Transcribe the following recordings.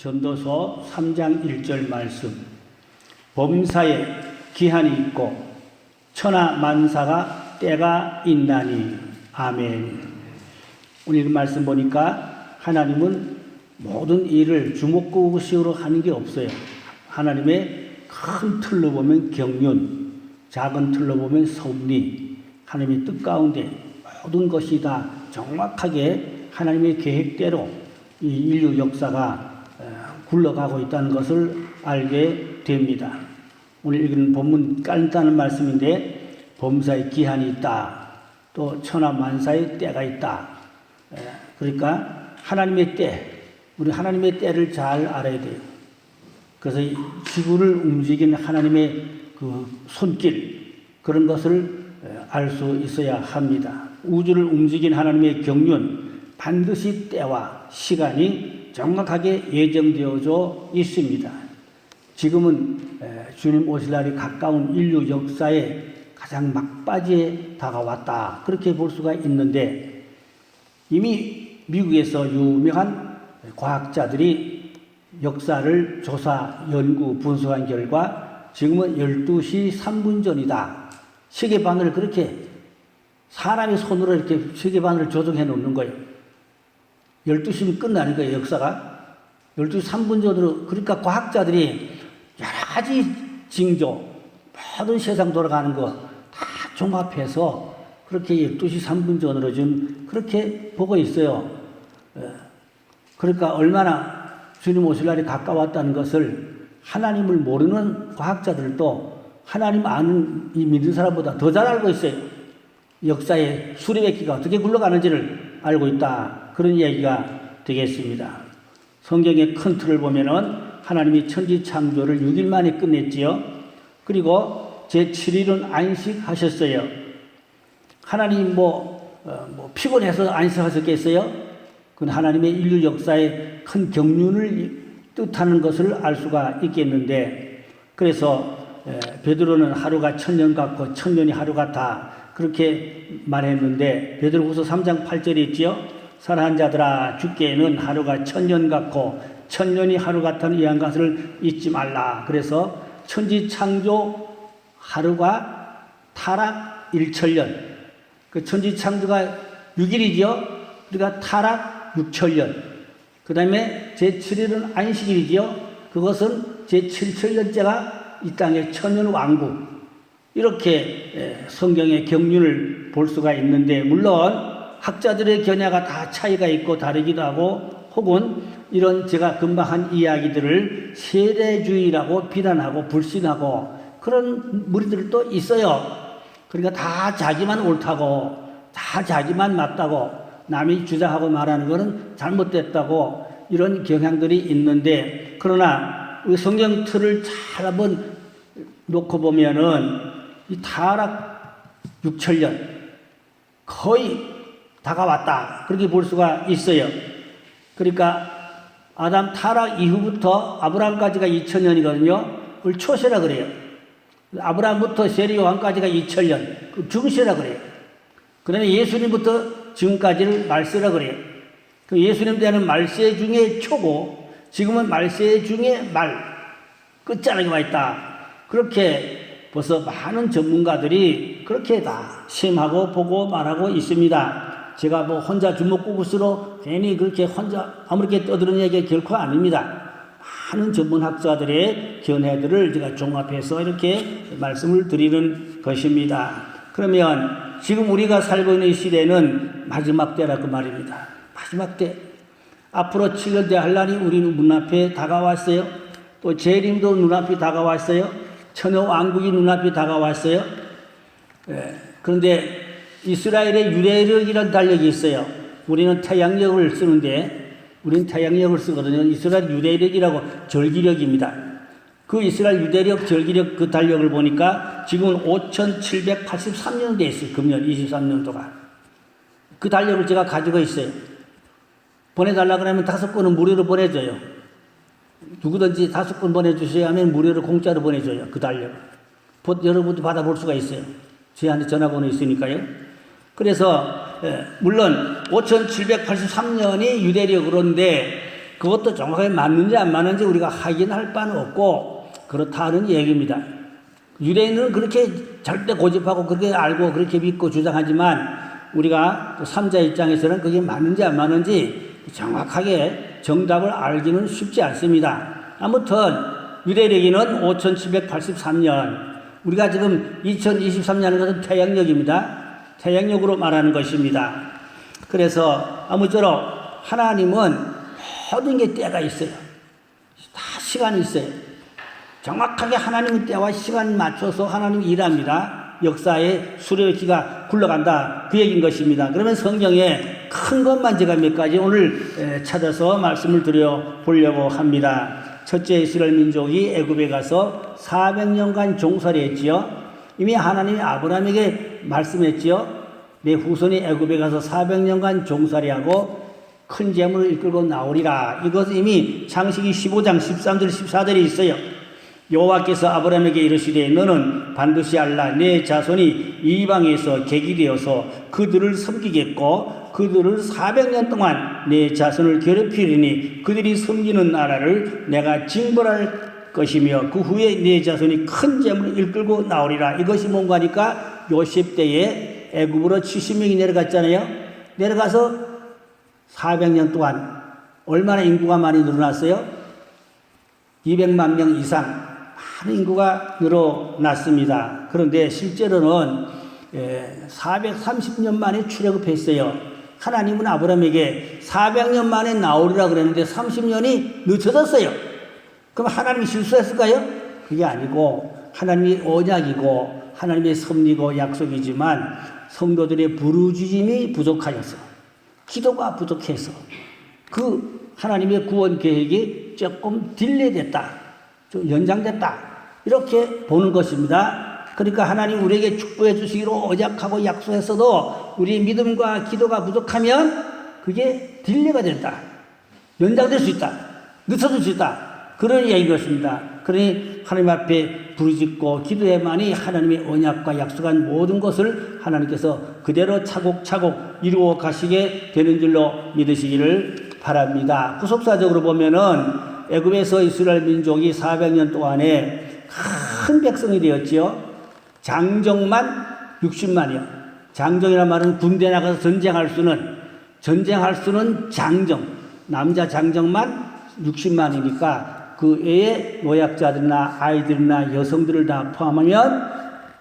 전도서 3장 1절 말씀. 범사에 기한이 있고 천하 만사가 때가 있나니. 아멘. 오늘 말씀 보니까 하나님은 모든 일을 주먹구구식으로 하는 게 없어요. 하나님의 큰 틀로 보면 경륜, 작은 틀로 보면 섭리, 하나님의 뜻 가운데 모든 것이 다 정확하게 하나님의 계획대로 이 인류 역사가 굴러가고 있다는 것을 알게 됩니다. 오늘 읽은 본문 간단한 말씀인데 범사에 기한이 있다. 또 천하 만사의 때가 있다. 그러니까 하나님의 때, 우리 하나님의 때를 잘 알아야 돼요. 그래서 이 지구를 움직이는 하나님의 그 손길, 그런 것을 알 수 있어야 합니다. 우주를 움직이는 하나님의 경륜, 반드시 때와 시간이 정확하게 예정되어져 있습니다. 지금은 주님 오실 날이 가까운 인류 역사의 가장 막바지에 다가왔다. 그렇게 볼 수가 있는데, 이미 미국에서 유명한 과학자들이 역사를 조사, 연구, 분석한 결과 지금은 12시 3분 전이다. 세계반을 그렇게 사람의 손으로 이렇게 세계반을 조정해 놓는 거예요. 12시면 끝나는 거예요, 역사가. 12시 3분 전으로, 그러니까 과학자들이 여러 가지 징조, 모든 세상 돌아가는 거 다 종합해서 그렇게 12시 3분 전으로 지금 그렇게 보고 있어요. 그러니까 얼마나 주님 오실 날이 가까웠다는 것을 하나님을 모르는 과학자들도 하나님 아는 이 믿는 사람보다 더 잘 알고 있어요. 역사의 수리백기가 어떻게 굴러가는지를 알고 있다. 그런 이야기가 되겠습니다. 성경의 큰 틀을 보면은 하나님이 천지 창조를 6일 만에 끝냈지요. 그리고 제7일은 안식하셨어요. 하나님 피곤해서 안식하셨겠어요? 그건 하나님의 인류 역사의 큰 경륜을 뜻하는 것을 알 수가 있겠는데, 그래서 베드로는 하루가 천년 같고 천년이 하루 같아 그렇게 말했는데, 베드로후서 3장 8절에 있지요. 사랑하는 자들아, 주께는 하루가 천년 같고 천년이 하루 같다는 이한 것을 잊지 말라. 그래서 천지 창조 하루가 타락 1천년. 그 천지 창조가 6일이죠. 그러니까 타락 6천년. 그 다음에 제7일은 안식일이죠. 그것은 제7천년째가 이 땅의 천년 왕국. 이렇게 성경의 경륜을 볼 수가 있는데, 물론 학자들의 견해가 다 차이가 있고 다르기도 하고, 혹은 이런 제가 금방 한 이야기들을 세대주의라고 비난하고 불신하고 그런 무리들도 있어요. 그러니까 다 자기만 옳다고, 다 자기만 맞다고, 남이 주장하고 말하는 것은 잘못됐다고, 이런 경향들이 있는데, 그러나 성경 틀을 잘 한번 놓고 보면은 이 타락 6천년 거의 다가왔다. 그렇게 볼 수가 있어요. 그러니까 아담 타락 이후부터 아브라함까지가 2000년이거든요. 그걸 초세라 그래요. 아브라함부터 세리 요한까지가 2000년, 중세라 그래요. 그 다음에 예수님부터 지금까지를 말세라 그래요. 그 예수님 때는 말세 중에 초고, 지금은 말세 중에 말, 끝자락에 와 있다. 그렇게 벌써 많은 전문가들이 그렇게 다 시험하고 보고 말하고 있습니다. 제가 혼자 주먹구구스로 괜히 그렇게 혼자 아무렇게 떠드는 얘기가 결코 아닙니다. 많은 전문학자들의 견해들을 제가 종합해서 이렇게 말씀을 드리는 것입니다. 그러면 지금 우리가 살고 있는 시대는 마지막 때라고 말입니다. 마지막 때. 앞으로 7년 대 한란이 우리 눈앞에 다가왔어요. 또 재림도 눈앞에 다가왔어요. 천여 왕국이 눈앞에 다가왔어요. 그런데 이스라엘의 유대력이라는 달력이 있어요. 우리는 태양력을 쓰는데, 우리는 태양력을 쓰거든요. 이스라엘 유대력이라고 절기력입니다. 그 이스라엘 유대력, 절기력 그 달력을 보니까 지금은 5783년 돼 있어요. 금년 23년도가. 그 달력을 제가 가지고 있어요. 보내달라 그러면 5건은 무료로 보내줘요. 누구든지 5건 보내주셔야 하면 무료로 공짜로 보내줘요. 그 달력. 여러분도 받아볼 수가 있어요. 저한테 전화번호 있으니까요. 그래서 물론 5783년이 유대력으로인데 그것도 정확하게 맞는지 안 맞는지 우리가 확인할 바는 없고 그렇다는 얘기입니다. 유대인들은 그렇게 절대 고집하고 그렇게 알고 그렇게 믿고 주장하지만 우리가 삼자 입장에서는 그게 맞는지 안 맞는지 정확하게 정답을 알기는 쉽지 않습니다. 아무튼 유대력기는 5783년, 우리가 지금 2023년은 것은 태양력입니다. 태양력으로 말하는 것입니다. 그래서 아무쪼록 하나님은 모든 게 때가 있어요. 다 시간이 있어요. 정확하게 하나님은 때와 시간 맞춰서 하나님이 일합니다. 역사의 수레바퀴가 굴러간다, 그 얘기인 것입니다. 그러면 성경에 큰 것만 제가 몇 가지 오늘 찾아서 말씀을 드려보려고 합니다. 첫째, 이스라엘 민족이 애굽에 가서 400년간 종살이 했지요. 이미 하나님이 아브라함에게 말씀했지요. 내 후손이 애굽에 가서 400년간 종살이하고 큰 재물을 이끌고 나오리라. 이것은 이미 창세기 15장 13절 14절에 있어요. 여호와께서 아브라함에게 이르시되 너는 반드시 알라. 내 자손이 이방에서 객이 되어서 그들을 섬기겠고 그들을 400년 동안 내 자손을 괴롭히리니 그들이 섬기는 나라를 내가 징벌할 것이며 그 후에 내 자손이 큰 재물을 이끌고 나오리라. 이것이 뭔가 하니까 요셉 때에 애굽으로 70명이 내려갔잖아요. 내려가서 400년 동안 얼마나 인구가 많이 늘어났어요? 200만 명 이상 많은 인구가 늘어났습니다. 그런데 실제로는 430년 만에 출애굽했어요. 하나님은 아브라함에게 400년 만에 나오리라 그랬는데 30년이 늦춰졌어요. 그럼 하나님이 실수했을까요? 그게 아니고 하나님이 언약이고 하나님의 섭리고 약속이지만 성도들의 부르짖음이 부족하여서, 기도가 부족해서 그 하나님의 구원 계획이 조금 딜레이됐다, 좀 연장됐다, 이렇게 보는 것입니다. 그러니까 하나님 우리에게 축복해 주시기로 언약하고 약속했어도 우리 믿음과 기도가 부족하면 그게 딜레이가 된다, 연장될 수 있다, 늦춰질 수 있다, 그런 이야기인 것입니다. 그러니 하나님 앞에 부르짖고 기도해만이 하나님의 언약과 약속한 모든 것을 하나님께서 그대로 차곡차곡 이루어 가시게 되는 줄로 믿으시기를 바랍니다. 후속사적으로 보면은 애굽에서 이스라엘 민족이 400년 동안에 큰 백성이 되었지요. 장정만 60만이요. 장정이란 말은 군대 나가서 전쟁할 수는 장정, 남자 장정만 60만이니까 그 외에 노약자들이나 아이들이나 여성들을 다 포함하면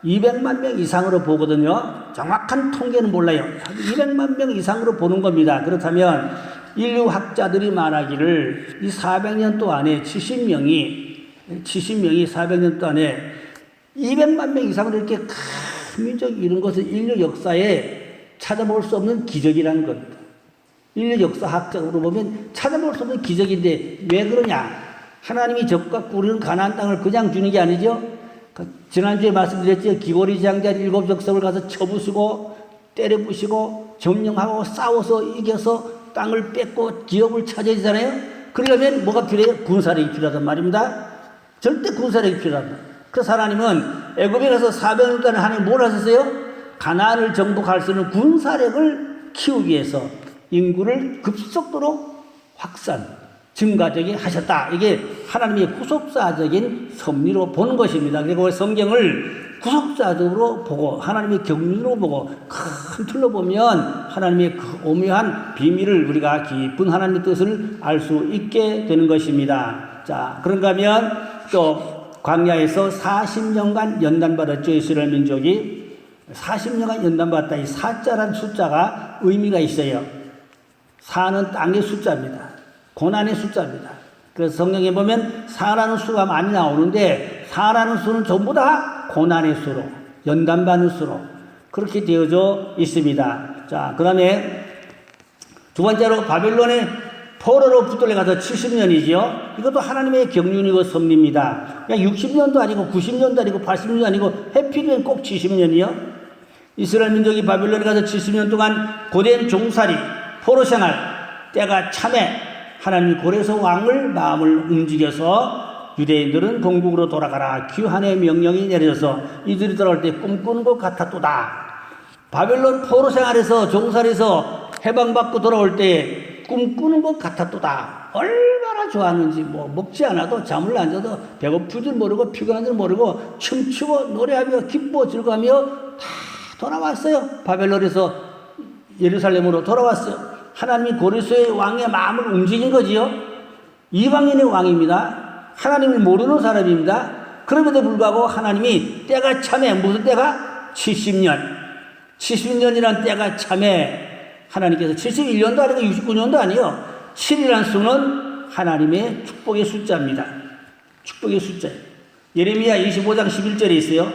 200만 명 이상으로 보거든요. 정확한 통계는 몰라요. 200만 명 이상으로 보는 겁니다. 그렇다면 인류학자들이 말하기를 이 400년 동안에 70명이 400년 동안에 200만 명 이상으로 이렇게 큰 민족이 이룬 것은 인류 역사에 찾아볼 수 없는 기적이라는 겁니다. 인류 역사학적으로 보면 찾아볼 수 없는 기적인데 왜 그러냐? 하나님이 적과 꾸리는 가나안 땅을 그냥 주는 게 아니죠. 지난주에 말씀드렸죠. 기고리 장자 7족속을 가서 쳐부수고 때려부시고 점령하고 싸워서 이겨서 땅을 뺏고 기업을 차지해야 되잖아요. 그러려면 뭐가 필요해요? 군사력이 필요하단 말입니다. 절대 군사력이 필요합니다. 그래서 하나님은 애굽에 가서 400년 동안 하나님 뭘 하셨어요? 가나안을 정복할 수 있는 군사력을 키우기 위해서 인구를 급속도로 확산, 증가되게 하셨다. 이게 하나님의 후속사적인 섭리로 보는 것입니다. 그리고 성경을 구속사적으로 보고 하나님의 경륜으로 보고 큰 틀로 보면 하나님의 그 오묘한 비밀을 우리가 깊은 하나님의 뜻을 알 수 있게 되는 것입니다. 자, 그런가 하면 또 광야에서 40년간 연단받았죠. 이스라엘 민족이 40년간 연단받았다. 이 사자란 숫자가 의미가 있어요. 사는 땅의 숫자입니다. 고난의 숫자입니다. 그래서 성경에 보면 사라는 수가 많이 나오는데 사라는 수는 전부 다 고난의 수로, 연단받는 수로 그렇게 되어져 있습니다. 자, 그 다음에 두 번째로 바벨론의 포로로 붙들려 가서 70년이죠. 이것도 하나님의 경륜이고 섭리입니다. 그냥 60년도 아니고 90년도 아니고 80년도 아니고 해필이면 꼭 70년이요. 이스라엘 민족이 바벨론에 가서 70년 동안 고된 종살이, 포로 생활, 때가 참에 하나님이 고레서 왕을 마음을 움직여서 유대인들은 본국으로 돌아가라. 귀환의 명령이 내려져서 이들이 돌아올 때 꿈꾸는 것 같았도다. 바벨론 포로 생활에서 종살에서 해방받고 돌아올 때 꿈꾸는 것 같았도다. 얼마나 좋았는지 뭐 먹지 않아도 잠을 안 자도 배고픈 줄 모르고 피곤한 줄 모르고 춤추고 노래하며 기뻐 즐거하며 다 돌아왔어요. 바벨론에서 예루살렘으로 돌아왔어요. 하나님이 고레스의 왕의 마음을 움직인 거지요. 이방인의 왕입니다. 하나님을 모르는 사람입니다. 그럼에도 불구하고 하나님이 때가 참에 무슨 때가? 70년. 70년이란 때가 참에 하나님께서 71년도 아니고 69년도 아니요. 7이라는 수는 하나님의 축복의 숫자입니다. 축복의 숫자예요. 예레미야 25장 11절에 있어요.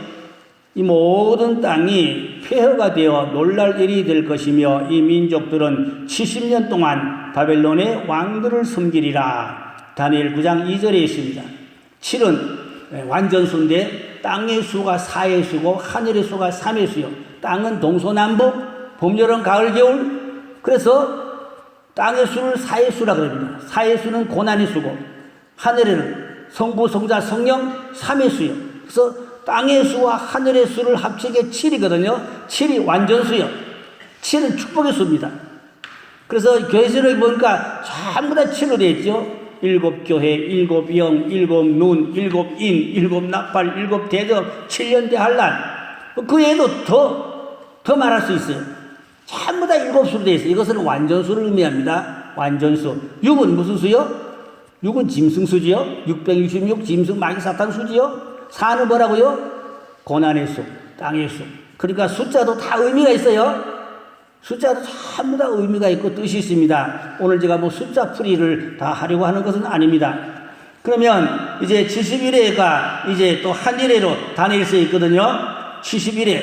이 모든 땅이 폐허가 되어 놀랄 일이 될 것이며 이 민족들은 70년 동안 바벨론의 왕들을 섬기리라. 다니엘 9장 2절에 있습니다. 7은 완전수인데 땅의 수가 4의 수고 하늘의 수가 3의 수요. 땅은 동서남북, 봄, 여름, 가을, 겨울. 그래서 땅의 수를 4의 수라 그럽니다. 4의 수는 고난의 수고 하늘에는 성부, 성자, 성령 3의 수요. 그래서 땅의 수와 하늘의 수를 합치게 7이거든요. 7이 완전수요. 7은 축복의 수입니다. 그래서 교회신을 보니까 전부 다 7로 되어 있죠. 7교회, 7영, 7눈, 7인, 7나팔, 7대접, 7년대 한란. 그 외에도 더 말할 수 있어요. 전부 다 7수로 되어 있어요. 이것은 완전수를 의미합니다. 완전수. 6은 무슨 수요? 6은 짐승수지요. 666 짐승 마귀 사탄 수지요. 4는 뭐라고요? 고난의 수, 땅의 수. 그러니까 숫자도 다 의미가 있어요. 숫자도 전부 다 의미가 있고 뜻이 있습니다. 오늘 제가 뭐 숫자 풀이를 다 하려고 하는 것은 아닙니다. 그러면 이제 71회가 이제 또 한일회로 다니엘서에 있거든요. 71회.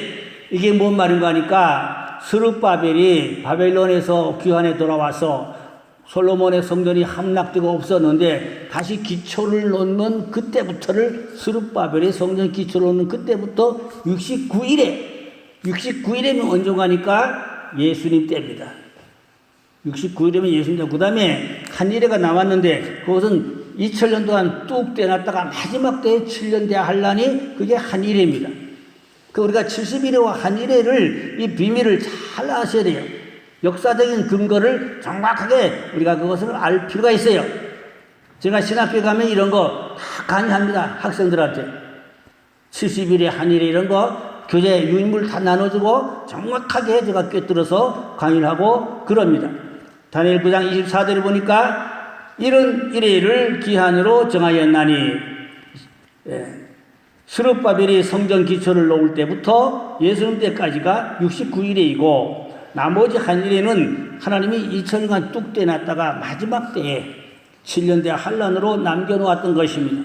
이게 뭔 말인가 하니까 스룹바벨이 바벨론에서 귀환에 돌아와서 솔로몬의 성전이 함락되고 없었는데 다시 기초를 놓는 그때부터를 스룹바벨의 성전 기초를 놓는 그때부터 69일이면 언젠가니까 예수님 때입니다. 69일이면 예수님 때. 그 다음에 한일회가 남았는데 그것은 2000년 동안 뚝 떼놨다가 마지막 때에 7년 대 한란이 그게 한일회입니다. 그 우리가 71회와 한일회를 이 비밀을 잘 아셔야 돼요. 역사적인 근거를 정확하게 우리가 그것을 알 필요가 있어요. 제가 신학교에 가면 이런 거 다 강의합니다. 학생들한테. 71회 한일회 이런 거 교재 유인물 다 나눠주고 정확하게 제가 꿰뚫어서 강의를 하고 그럽니다. 다니엘 9장 24절을 보니까 이런 일회를 기한으로 정하였나니 스룹바벨이 성전 기초를 놓을 때부터 예수님 때까지가 69일이고 나머지 한일회는 하나님이 2000년간 뚝 떼놨다가 마지막 때에 7년 대 한란으로 남겨놓았던 것입니다.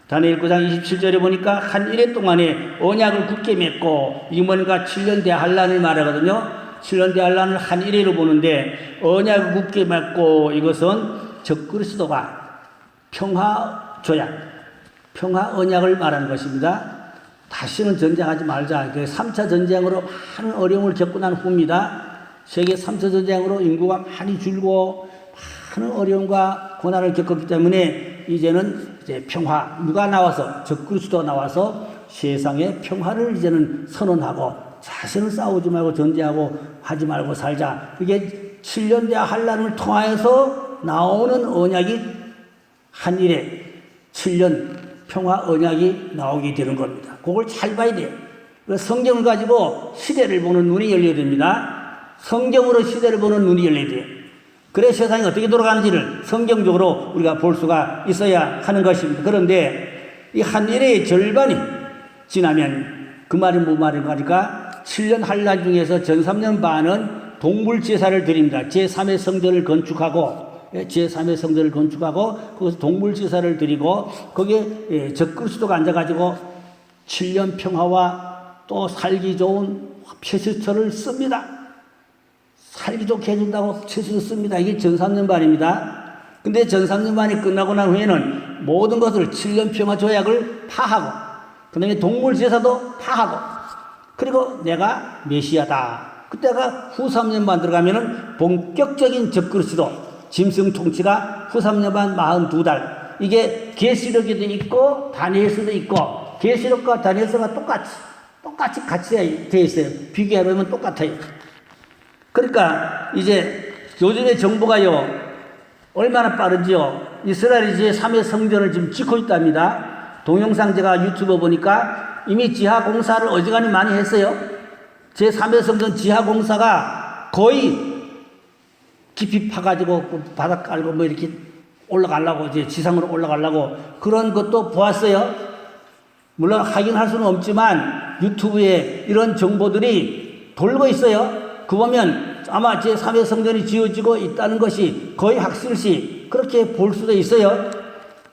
다니엘 9장 27절에 보니까 한일회 동안에 언약을 굳게 맺고 임원과 7년 대 한란을 말하거든요. 7년 대 한란을 한일회로 보는데 언약을 굳게 맺고 이것은 적그리스도가 평화 조약, 평화 언약을 말하는 것입니다. 다시는 전쟁하지 말자. 3차 전쟁으로 많은 어려움을 겪고 난 후입니다. 세계 3차 전쟁으로 인구가 많이 줄고 많은 어려움과 고난을 겪었기 때문에 이제는 이제 평화, 누가 나와서 적그리스도가 나와서 세상의 평화를 이제는 선언하고 자신은 싸우지 말고 전쟁하고 하지 말고 살자. 그게 7년 대 한란을 통하여서 나오는 언약이 한일회 7년 평화 언약이 나오게 되는 겁니다. 그걸 잘 봐야 돼요. 성경을 가지고 시대를 보는 눈이 열려야 됩니다. 성경으로 시대를 보는 눈이 열려야 돼요. 그래 세상이 어떻게 돌아가는지를 성경적으로 우리가 볼 수가 있어야 하는 것입니다. 그런데 이 한일회의 절반이 지나면 그 말이 뭐 말인가 하니까 7년 한란 중에서 전 3년 반은 동물 제사를 드립니다. 제3의 성전을 건축하고 제3의 성전을 건축하고 거기서 동물 제사를 드리고 거기에 적그리스도가 앉아가지고 7년 평화와 또 살기 좋은 표시처를 씁니다. 살기 좋게 해준다고 표시를 씁니다. 이게 전삼년반입니다. 근데 전삼년반이 끝나고 난 후에는 모든 것을 7년 평화 조약을 파하고 그 다음에 동물 제사도 파하고 그리고 내가 메시아다. 그때가 후 3년반 들어가면은 본격적인 적그리스도 짐승 통치가 후 3년 반 42달. 이게 계시록에도 있고 다니엘서도 있고 계시록과 다니엘서가 똑같이 같이 되어 있어요. 비교해보면 똑같아요. 그러니까 이제 요즘에 정부가요, 얼마나 빠르지요? 이스라엘이 제3의 성전을 지금 짓고 있답니다. 동영상 제가 유튜브 보니까 이미 지하 공사를 어지간히 많이 했어요. 제3의 성전 지하 공사가 거의 깊이 파가지고 바닥 깔고 뭐 이렇게 올라가려고, 이제 지상으로 올라가려고 그런 것도 보았어요. 물론 확인할 수는 없지만 유튜브에 이런 정보들이 돌고 있어요. 그 보면 아마 제3의 성전이 지어지고 있다는 것이 거의 확실시 그렇게 볼 수도 있어요.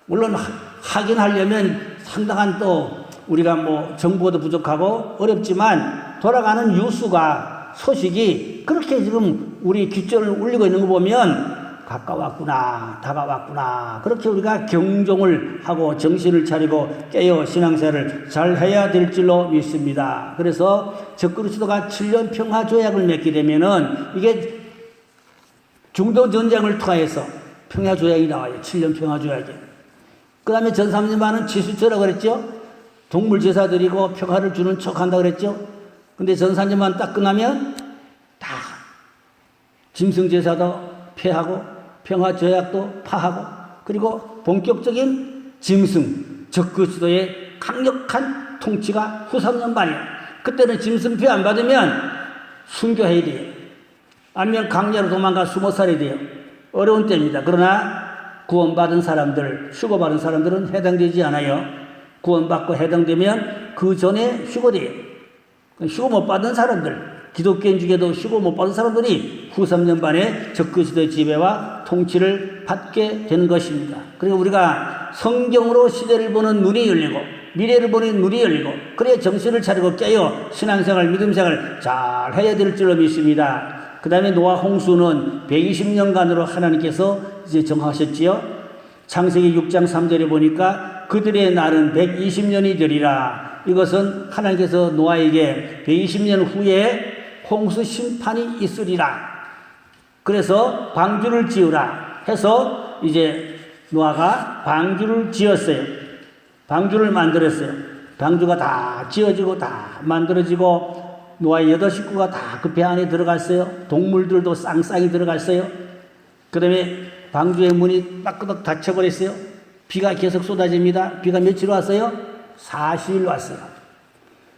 물론 확인하려면 상당한 또 우리가 뭐 정보도 부족하고 어렵지만 돌아가는 뉴스가 소식이 그렇게 지금 우리 귓전을 울리고 있는 거 보면 가까웠구나, 다가왔구나. 그렇게 우리가 경종을 하고 정신을 차리고 깨어 신앙생활을 잘 해야 될 줄로 믿습니다. 그래서 적그리스도가 7년 평화조약을 맺게 되면은 이게 중동전쟁을 통해서 평화조약이 나와요. 7년 평화조약이. 그 다음에 전삼년반은 지수처라고 그랬죠. 동물제사 드리고 평화를 주는 척 한다고 그랬죠. 근데 전삼년반 딱 끝나면 다 짐승제사도 폐하고 평화조약도 파하고 그리고 본격적인 짐승 적그리스도의 강력한 통치가 후 3년 반이에요. 그때는 짐승표 안 받으면 순교해야 돼요. 아니면 강야로 도망가 숨어 살아야 돼요. 어려운 때입니다. 그러나 구원받은 사람들, 휴거받은 사람들은 해당되지 않아요. 구원받고 해당되면 그 전에 휴거돼요. 휴거 못 받은 사람들, 기독교인 중에도 휴거 못 받은 사람들이 후 3년 반에 적그리스도의 지배와 통치를 받게 되는 것입니다. 그리고 우리가 성경으로 시대를 보는 눈이 열리고 미래를 보는 눈이 열리고 그래야 정신을 차리고 깨어 신앙생활, 믿음생활 잘 해야 될 줄로 믿습니다. 그 다음에 노아 홍수는 120년간으로 하나님께서 이제 정하셨지요. 창세기 6장 3절에 보니까 그들의 날은 120년이 되리라. 이것은 하나님께서 노아에게 120년 후에 홍수 심판이 있으리라. 그래서 방주를 지으라 해서 이제 노아가 방주를 지었어요. 방주를 만들었어요. 방주가 다 지어지고 다 만들어지고 노아의 8 식구가 다 그 배 안에 들어갔어요. 동물들도 쌍쌍이 들어갔어요. 그 다음에 방주의 문이 따끄덕 닫혀버렸어요. 비가 계속 쏟아집니다. 비가 며칠 왔어요? 40일 왔어요.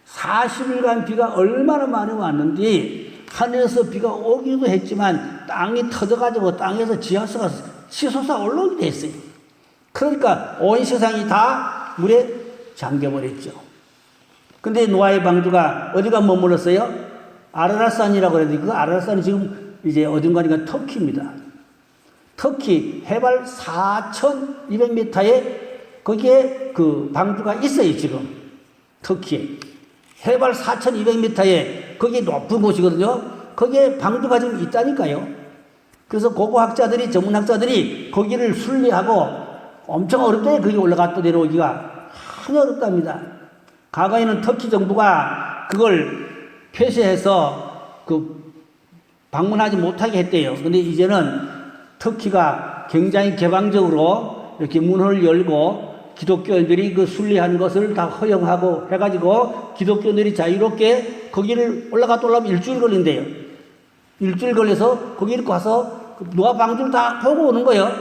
40일간 비가 얼마나 많이 왔는지 하늘에서 비가 오기도 했지만 땅이 터져가지고 땅에서 지하수가 치솟아 올라오게 됐어요. 그러니까 온 세상이 다 물에 잠겨버렸죠. 근데 노아의 방주가 어디가 머물렀어요? 아라랏산이라고 그랬는데 그 아라랏산이 지금 이제 어딘가니까 터키입니다. 터키 해발 4,200m에 거기에 그 방주가 있어요, 지금. 터키에. 해발 4,200m에 거기 높은 곳이거든요. 거기에 방주가 지금 있다니까요. 그래서 고고학자들이, 전문학자들이 거기를 순례하고 엄청 어렵대요. 거기 올라갔다 내려오기가. 아주 어렵답니다. 과거에는 터키 정부가 그걸 폐쇄해서 그 방문하지 못하게 했대요. 근데 이제는 터키가 굉장히 개방적으로 이렇게 문을 열고 기독교인들이 그 순례하는 것을 다 허용하고 해가지고 기독교인들이 자유롭게 거기를 올라갔다 올라오면 일주일 걸린대요. 일주일 걸려서 거기를 가서 노아 방주를 다 보고 오는 거예요.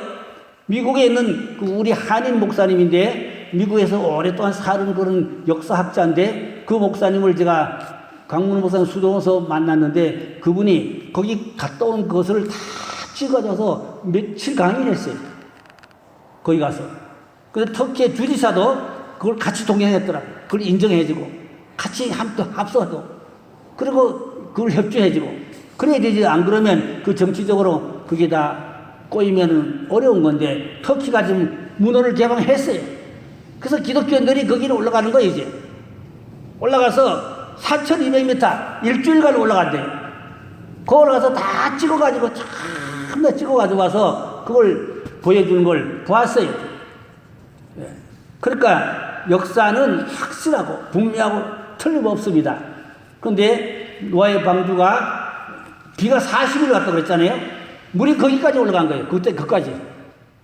미국에 있는 그 우리 한인 목사님인데 미국에서 오랫동안 사는 그런 역사학자인데 그 목사님을 제가 강문호 목사님 수도원에서 만났는데 그분이 거기 갔다 온 것을 다 찍어줘서 며칠 강의를 했어요. 거기 가서. 근데 터키의 주지사도 그걸 같이 동행했더라고요. 그걸 인정해주고 같이 합서도 그리고 그걸 협조해주고 그래야 되지. 안 그러면 그 정치적으로 그게 다 꼬이면 어려운 건데 터키가 지금 문호를 개방했어요. 그래서 기독교인들이 거기를 올라가는 거예요. 이제 올라가서 4,200m 일주일간 올라간대요. 거기 가서 다 찍어가지고 참나 찍어가지고 와서 그걸 보여주는 걸 보았어요. 그러니까 역사는 확실하고 분명하고 틀림없습니다. 그런데 노아의 방주가 비가 40일 왔다고 그랬잖아요. 물이 거기까지 올라간 거예요. 그때 그까지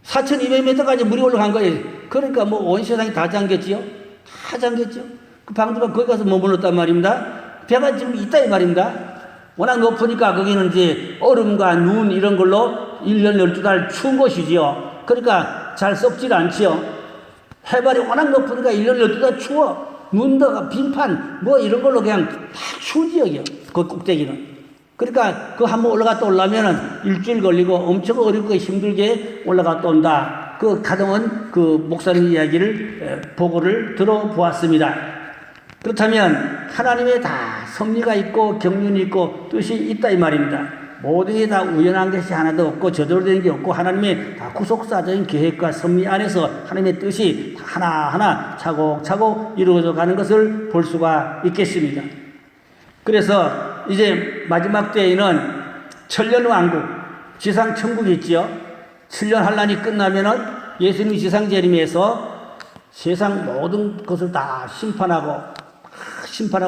4,200m까지 물이 올라간 거예요. 그러니까 뭐 온 세상이 다 잠겼지요. 다 잠겼죠. 그 방주가 거기 가서 머물렀단 말입니다. 배가 지금 있다 이 말입니다. 워낙 높으니까 거기는 이제 얼음과 눈 이런 걸로 1년 12달 추운 곳이지요. 그러니까 잘 썩질 않지요. 해발이 워낙 높으니까 1년 12달 추워. 눈도 빙판 뭐 이런 걸로 그냥 다 추운 지역이요. 그 꼭대기는. 그러니까 그 한번 올라갔다 오려면은 일주일 걸리고 엄청 어렵고 힘들게 올라갔다 온다. 그 가정은 그 목사님 이야기를 보고를 들어보았습니다. 그렇다면 하나님의 다 섭리가 있고 경륜이 있고 뜻이 있다 이 말입니다. 모든 게 다 우연한 것이 하나도 없고 저절로 되는 게 없고 하나님의 다 구속사적인 계획과 섭리 안에서 하나님의 뜻이 하나하나 차곡차곡 이루어져 가는 것을 볼 수가 있겠습니다. 그래서 이제 마지막 때에는 천년왕국, 지상천국이 있지요. 7년 환란이 끝나면은 예수님이 지상재림에서 세상 모든 것을 다 심판하고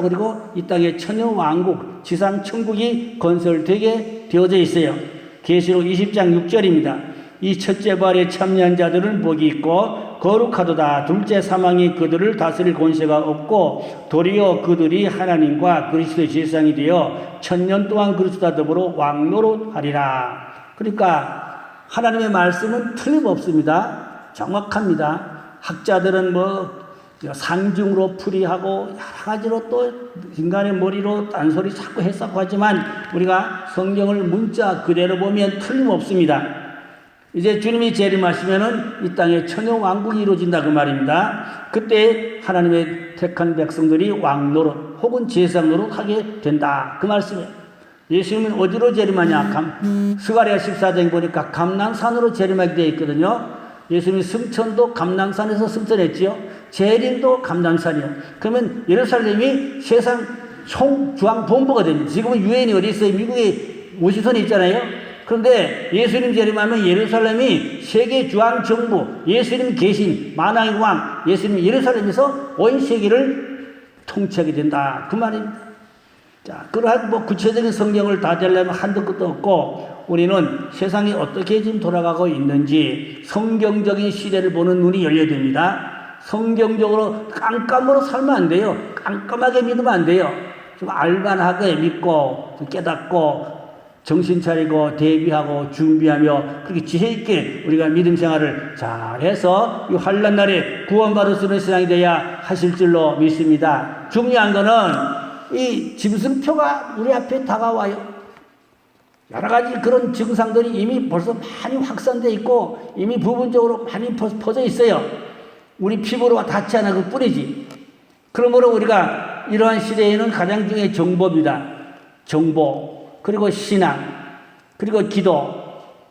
그리고 이 땅에 천년왕국, 지상천국이 건설되게 되어져 있어요. 계시록 20장 6절입니다. 이 첫째 부활에 참여한 자들은 복이 있고 거룩하도다. 둘째 사망이 그들을 다스릴 권세가 없고 도리어 그들이 하나님과 그리스도의 제사장이 되어 천년 동안 그리스도와 더불어 왕노릇하리라. 그러니까 하나님의 말씀은 틀림없습니다. 정확합니다. 학자들은 뭐 상중으로 풀이하고 여러 가지로 또 인간의 머리로 딴소리 자꾸 해석하고 하지만 우리가 성경을 문자 그대로 보면 틀림없습니다. 이제 주님이 재림하시면은 이 땅에 천년왕국이 이루어진다 그 말입니다. 그때 하나님의 택한 백성들이 왕노릇 혹은 제사장 노릇 하게 된다 그 말씀이에요. 예수님은 어디로 재림하냐? 스가랴 14장에 보니까 감난산으로 재림하게 되어 있거든요. 예수님이 승천도 감난산에서 승천했지요. 재림도 감난산이요. 그러면 예루살렘이 세상 총중앙본부가 됩니다. 지금은 유엔이 어디 있어요? 미국에 워싱턴에 있잖아요. 그런데 예수님 재림하면 예루살렘이 세계 중앙정부, 예수님 계신 만왕의 왕, 예수님 예루살렘에서 온 세계를 통치하게 된다 그 말입니다. 자, 그러한 뭐 구체적인 성경을 다 되려면 한도 끝도 없고 우리는 세상이 어떻게 지금 돌아가고 있는지 성경적인 시대를 보는 눈이 열려야 됩니다. 성경적으로 깜깜으로 살면 안 돼요. 깜깜하게 믿으면 안 돼요. 좀 알만하게 믿고 깨닫고 정신 차리고 대비하고 준비하며 그렇게 지혜 있게 우리가 믿음 생활을 잘해서 이 환난 날에 구원받을 수 있는 신앙이 되어야 하실 줄로 믿습니다. 중요한 거는 이 짐승표가 우리 앞에 다가와요. 여러 가지 그런 증상들이 이미 벌써 많이 확산되어 있고 이미 부분적으로 많이 퍼져 있어요. 우리 피부로 닿지 않아 그 뿐이지. 그러므로 우리가 이러한 시대에는 가장 중요한 정보입니다. 정보. 그리고 신앙, 그리고 기도,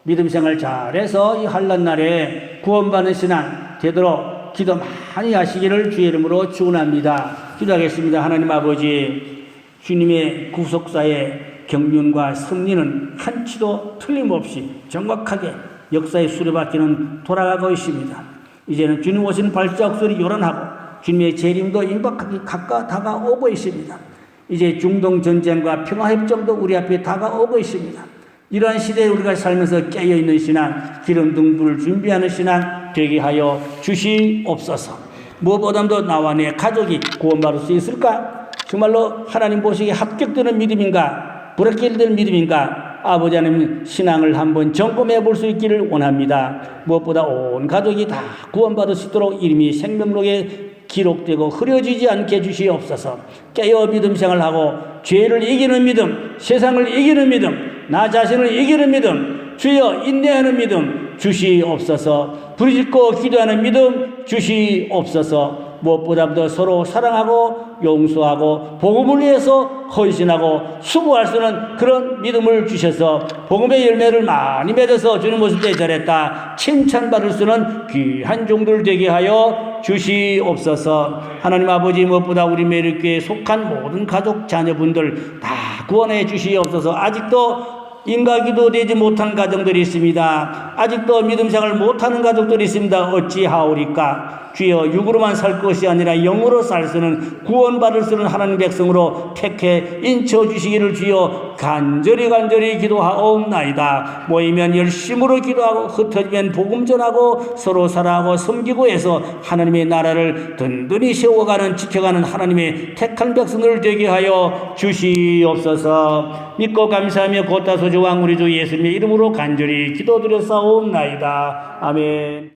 믿음 생활 잘해서 이 환난 날에 구원받는 신앙 되도록 기도 많이 하시기를 주의 이름으로 축원합니다. 기도하겠습니다. 하나님 아버지, 주님의 구속사의 경륜과 섭리는 한치도 틀림없이 정확하게 역사의 수레바퀴는 돌아가고 있습니다. 이제는 주님 오시는 발자국 소리 요란하고 주님의 재림도 임박하게 가까워 다가오고 있습니다. 이제 중동전쟁과 평화협정도 우리 앞에 다가오고 있습니다. 이러한 시대에 우리가 살면서 깨어있는 신앙, 기름등 불 준비하는 신앙 되게 하여 주시옵소서. 무엇보다도 나와 내 가족이 구원받을 수 있을까? 정말로 하나님 보시기에 합격되는 믿음인가? 불합격되는 믿음인가? 아버지 하나님 신앙을 한번 점검해 볼 수 있기를 원합니다. 무엇보다 온 가족이 다 구원받을 수 있도록 이름이 생명록에 기록되고 흐려지지 않게 주시옵소서. 깨어 믿음 생활하고 죄를 이기는 믿음, 세상을 이기는 믿음, 나 자신을 이기는 믿음, 주여 인내하는 믿음 주시옵소서. 부르짖고 기도하는 믿음 주시옵소서. 무엇보다도 서로 사랑하고 용서하고 복음을 위해서 헌신하고 수고할 수 있는 그런 믿음을 주셔서 복음의 열매를 많이 맺어서 주는 모습에 잘했다 칭찬받을 수 있는 귀한 종들 되게 하여 주시옵소서. 하나님 아버지, 무엇보다 우리 매일교회에 속한 모든 가족 자녀분들 다 구원해 주시옵소서. 아직도 인가기도 되지 못한 가정들이 있습니다. 아직도 믿음 생활 못하는 가족들이 있습니다. 어찌하오리까? 주여, 육으로만 살 것이 아니라 영으로 살 수는 구원받을 수는 하나님 백성으로 택해 인쳐주시기를 주여 간절히 기도하옵나이다. 모이면 열심으로 기도하고 흩어지면 복음 전하고 서로 사랑하고 섬기고 해서 하나님의 나라를 든든히 세워가는 지켜가는 하나님의 택한 백성들 되게 하여 주시옵소서. 믿고 감사하며 곧다 소주왕 우리 주 예수님의 이름으로 간절히 기도드렸사옵나이다. 아멘.